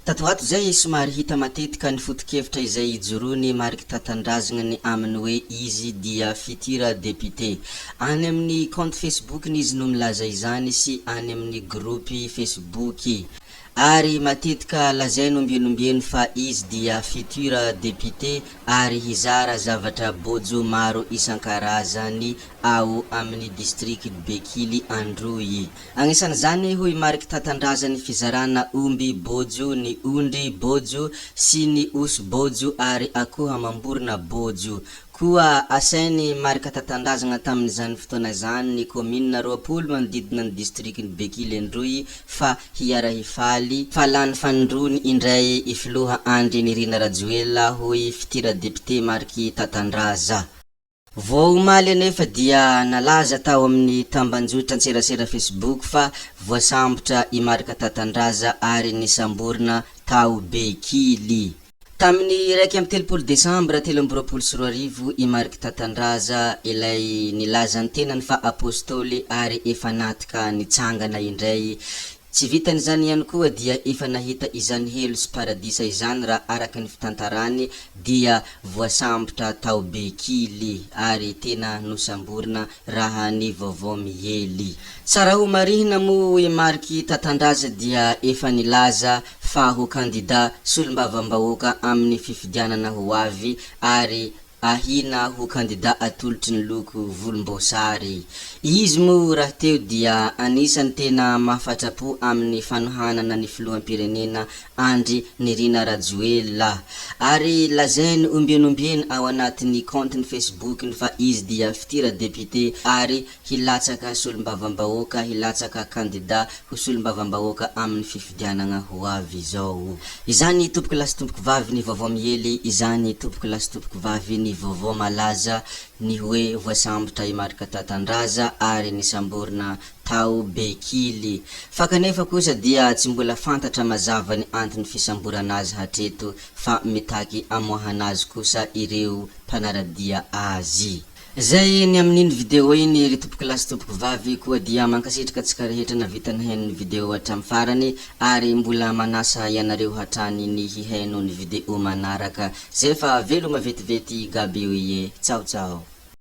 Tatoato zay somary hita matetika ny foto-kevitra izay ijoroany mariky tatandrazana aminy hoe izy dia futur député. Any amin'ny compte Facebook izy no milaza izany sy any amin'ny groupe Facebook. Ary matetika lazainy ombienombieny fa izy dia futur député ary hizara zavatra bojo maro isan-karazany ao amin'ny district Bekily Androy. Agnisan'izany hoy mariky tatandrazany fizarana omby bojo, ny ondry bojo sy ny osy bojo ary akoho amamborona bojo. Koa asainy marika tatandrazana tamin'izany fotoana zany ny commune roapolo manodidina ny district ny Bekily Androy fa hiara-hifaly fa lany fanondrony indray ifiloha Andry Nirina Rajoelina hoy futur député mariky tatandraza. Vao omaly anefa dia nalaza tao amin'ny tambanjotra antserasera Facebook fa voasambotra i marika tatandraza ary nisamborina tao Bekily. Tamin'ny 1 Desambra 2024 i mariky tatandraza ilay nilaza ny tenany fa apôstôly ary efa natika nitsangana indray. Tsy vitany zany ihany koa dia efa nahita izany helo sy paradisa izany raha araka ny fitantarany dia voasambotra tao Bekily ary tena nosamborina raha ny vaovao mihely. Tsara ho marihina mo i mariky tatandraza dia efa nilaza fa ho kandida solombavambahoaka amin'ny fifidianana ho avy ary ahina ho kandida atolotry ny loko volomboasary. Izy mo raha teo dia anisany tena mahafatrapo amin'ny fanohanana ny filoham-pirenena Andry Nirina Rajoelina ary lazainy ombienombeny ao anatin'ny compte ny Facebook fa izy dia futur député ary hilatsaka solombavambahoaka, hilatsaka kandida ho solombavambahoaka amin'ny fifidianana ho avy zao. Izany tompoko lasy tompoko vavy ny vaovao mihely, izany tompoko lasy tompoko vavy ny vaovao malaza ny hoe voasambotra i marika tatandraza ary nisamborina tao Bekily. Fa kanefa kosa dia tsy mbola fantatra mazava ny antony fisamborana azy hatreto fa mitaky amoahana azy kosa ireo mpanaradia azy. Zay ny amin'iny video iny ry tompoko lasy tompoko vavy koa dia mankasitraka tsika rehetra navitany haino ny video hatramin'ny farany ary mbola manasa ianareo hatrany ny hihaino ny video manaraka. Zay fa veloma vetivety gaby oie. Ciao ciao.